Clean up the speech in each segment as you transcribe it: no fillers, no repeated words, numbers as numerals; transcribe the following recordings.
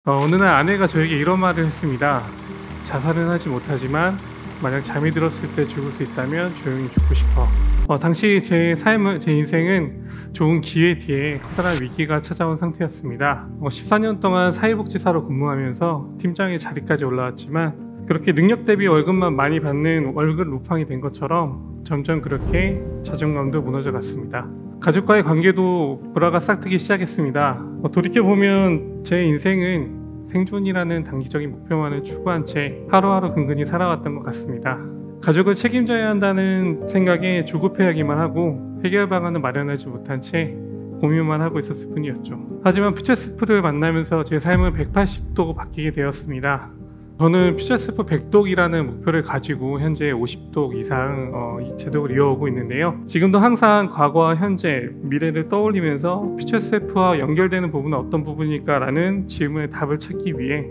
어느 날 아내가 저에게 이런 말을 했습니다. 자살은 하지 못하지만 만약 잠이 들었을 때 죽을 수 있다면 조용히 죽고 싶어. 당시 제 인생은 좋은 기회 뒤에 커다란 위기가 찾아온 상태였습니다. 14년 동안 사회복지사로 근무하면서 팀장의 자리까지 올라왔지만 그렇게 능력 대비 월급만 많이 받는 월급 루팡이 된 것처럼 점점 그렇게 자존감도 무너져 갔습니다. 가족과의 관계도 불화가 싹트기 시작했습니다. 돌이켜보면 제 인생은 생존이라는 단기적인 목표만을 추구한 채 하루하루 근근히 살아왔던 것 같습니다. 가족을 책임져야 한다는 생각에 조급해하기만 하고 해결 방안을 마련하지 못한 채 고민만 하고 있었을 뿐이었죠. 하지만 퓨처스프를 만나면서 제 삶은 180도 바뀌게 되었습니다. 저는 퓨처스프 100독이라는 목표를 가지고 현재 50독 이상 이 제독을 이어오고 있는데요. 지금도 항상 과거와 현재, 미래를 떠올리면서 퓨처스프와 연결되는 부분은 어떤 부분일까 라는 질문의 답을 찾기 위해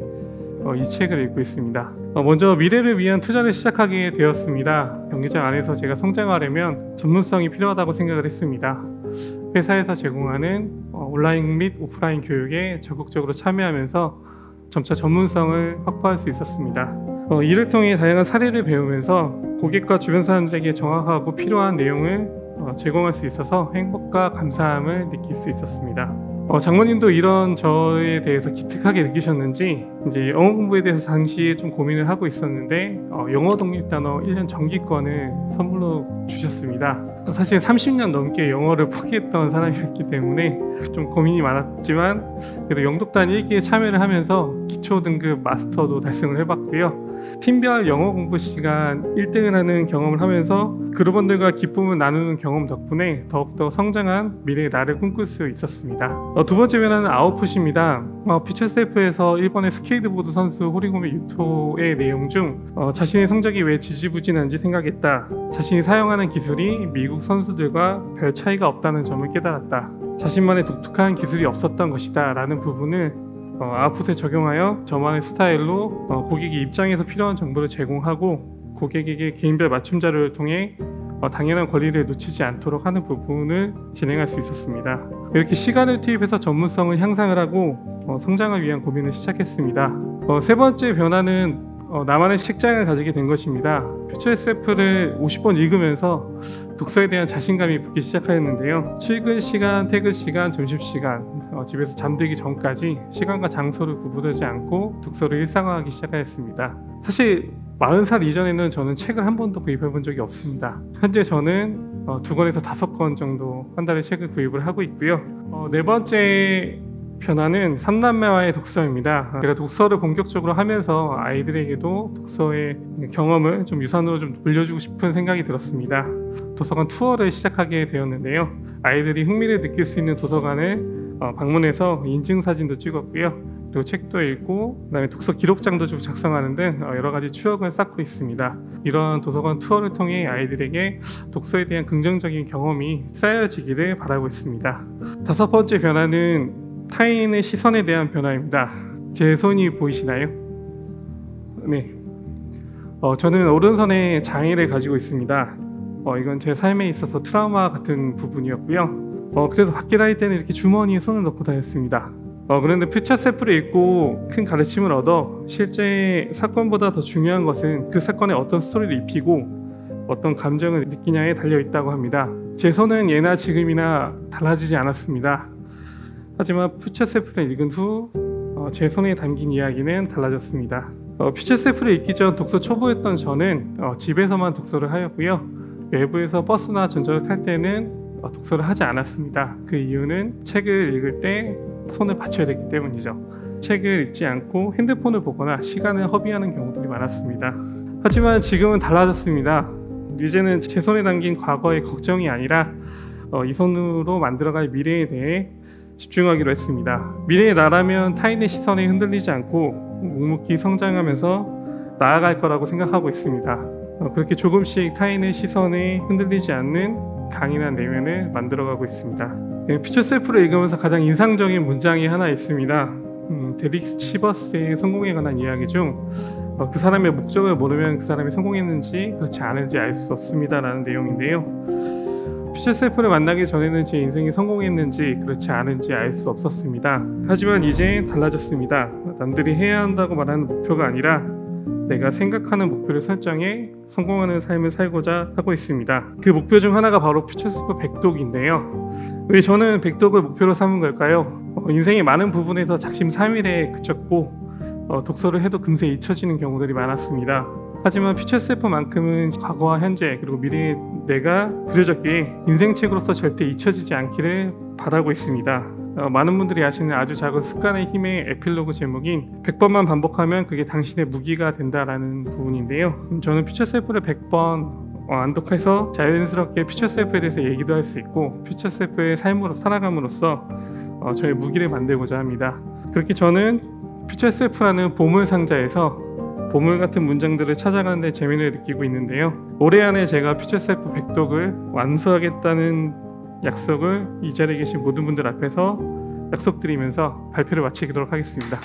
이 책을 읽고 있습니다. 먼저 미래를 위한 투자를 시작하게 되었습니다. 경기장 안에서 제가 성장하려면 전문성이 필요하다고 생각을 했습니다. 회사에서 제공하는 온라인 및 오프라인 교육에 적극적으로 참여하면서 점차 전문성을 확보할 수 있었습니다. 이를 통해 다양한 사례를 배우면서 고객과 주변 사람들에게 정확하고 필요한 내용을 제공할 수 있어서 행복과 감사함을 느낄 수 있었습니다. 장모님도 이런 저에 대해서 기특하게 느끼셨는지 이제 영어 공부에 대해서 당시에 좀 고민을 하고 있었는데 영어 독립단어 1년 정기권을 선물로 주셨습니다. 사실 30년 넘게 영어를 포기했던 사람이었기 때문에 좀 고민이 많았지만 그래도 영독단 1기에 참여를 하면서 기초 등급 마스터도 달성을 해봤고요. 팀별 영어 공부 시간 1등을 하는 경험을 하면서 그룹원들과 기쁨을 나누는 경험 덕분에 더욱더 성장한 미래의 나를 꿈꿀 수 있었습니다. 두 번째 변화는 아웃풋입니다. 퓨처스테프에서 일본의 스케이트보드 선수 호리고미 유토의 내용 중 자신의 성적이 왜 지지부진한지 생각했다. 자신이 사용하는 기술이 미국 선수들과 별 차이가 없다는 점을 깨달았다. 자신만의 독특한 기술이 없었던 것이다 라는 부분을 아웃풋에 적용하여 저만의 스타일로 고객의 입장에서 필요한 정보를 제공하고 고객에게 개인별 맞춤 자료를 통해 당연한 권리를 놓치지 않도록 하는 부분을 진행할 수 있었습니다. 이렇게 시간을 투입해서 전문성을 향상을 하고 성장을 위한 고민을 시작했습니다. 세 번째 변화는 나만의 책장을 가지게 된 것입니다. 퓨처 SF를 50번 읽으면서 독서에 대한 자신감이 붙기 시작하였는데요. 출근 시간, 퇴근 시간, 점심시간, 집에서 잠들기 전까지 시간과 장소를 구분하지 않고 독서를 일상화하기 시작하였습니다. 사실 40살 이전에는 저는 책을 한 번도 구입해 본 적이 없습니다. 현재 저는 2권에서 5권 정도 한 달에 책을 구입을 하고 있고요. 네 번째 변화는 3남매와의 독서입니다. 제가 독서를 본격적으로 하면서 아이들에게도 독서의 경험을 좀 유산으로 좀 물려주고 싶은 생각이 들었습니다. 도서관 투어를 시작하게 되었는데요. 아이들이 흥미를 느낄 수 있는 도서관을 방문해서 인증사진도 찍었고요. 그리고 책도 읽고 그다음에 독서 기록장도 좀 작성하는 등 여러 가지 추억을 쌓고 있습니다. 이런 도서관 투어를 통해 아이들에게 독서에 대한 긍정적인 경험이 쌓여지기를 바라고 있습니다. 다섯 번째 변화는 타인의 시선에 대한 변화입니다. 제 손이 보이시나요? 네. 저는 오른손에 장애를 가지고 있습니다. 이건 제 삶에 있어서 트라우마 같은 부분이었고요. 그래서 밖에 다닐 때는 이렇게 주머니에 손을 넣고 다녔습니다. 그런데 퓨처 세프를 읽고 큰 가르침을 얻어 실제 사건보다 더 중요한 것은 그 사건에 어떤 스토리를 입히고 어떤 감정을 느끼냐에 달려있다고 합니다. 제 손은 예나 지금이나 달라지지 않았습니다. 하지만 퓨처 세프를 읽은 후 제 손에 담긴 이야기는 달라졌습니다. 퓨처 세프를 읽기 전 독서 초보였던 저는 집에서만 독서를 하였고요. 외부에서 버스나 전철을 탈 때는 독서를 하지 않았습니다. 그 이유는 책을 읽을 때 손을 받쳐야 되기 때문이죠. 책을 읽지 않고 핸드폰을 보거나 시간을 허비하는 경우들이 많았습니다. 하지만 지금은 달라졌습니다. 이제는 제 손에 담긴 과거의 걱정이 아니라 이 손으로 만들어갈 미래에 대해 집중하기로 했습니다. 미래의 나라면 타인의 시선에 흔들리지 않고 묵묵히 성장하면서 나아갈 거라고 생각하고 있습니다. 그렇게 조금씩 타인의 시선에 흔들리지 않는 강인한 내면을 만들어가고 있습니다. 퓨처 셀프를 읽으면서 가장 인상적인 문장이 하나 있습니다. 데릭 시버스의 성공에 관한 이야기 중 그 사람의 목적을 모르면 그 사람이 성공했는지 그렇지 않은지 알 수 없습니다 라는 내용인데요. 퓨처 셀프를 만나기 전에는 제 인생이 성공했는지 그렇지 않은지 알 수 없었습니다. 하지만 이제 달라졌습니다. 남들이 해야 한다고 말하는 목표가 아니라 내가 생각하는 목표를 설정해 성공하는 삶을 살고자 하고 있습니다. 그 목표 중 하나가 바로 퓨처 셀프 100독인데요. 왜 저는 100독을 목표로 삼은 걸까요? 인생의 많은 부분에서 작심삼일에 그쳤고 독서를 해도 금세 잊혀지는 경우들이 많았습니다. 하지만 퓨처 셀프만큼은 과거와 현재 그리고 미래의 내가 그려졌기에 인생책으로서 절대 잊혀지지 않기를 바라고 있습니다. 많은 분들이 아시는 아주 작은 습관의 힘의 에필로그 제목인 100번만 반복하면 그게 당신의 무기가 된다라는 부분인데요. 저는 퓨처 셀프를 100번 안독해서 자연스럽게 퓨처 셀프에 대해서 얘기도 할 수 있고 퓨처 셀프의 삶으로 살아감으로써 저의 무기를 만들고자 합니다. 그렇게 저는 퓨처 셀프라는 보물 상자에서 보물 같은 문장들을 찾아가는 데 재미를 느끼고 있는데요. 올해 안에 제가 퓨처 셀프 100독을 완수하겠다는 약속을 이 자리에 계신 모든 분들 앞에서 약속드리면서 발표를 마치도록 하겠습니다.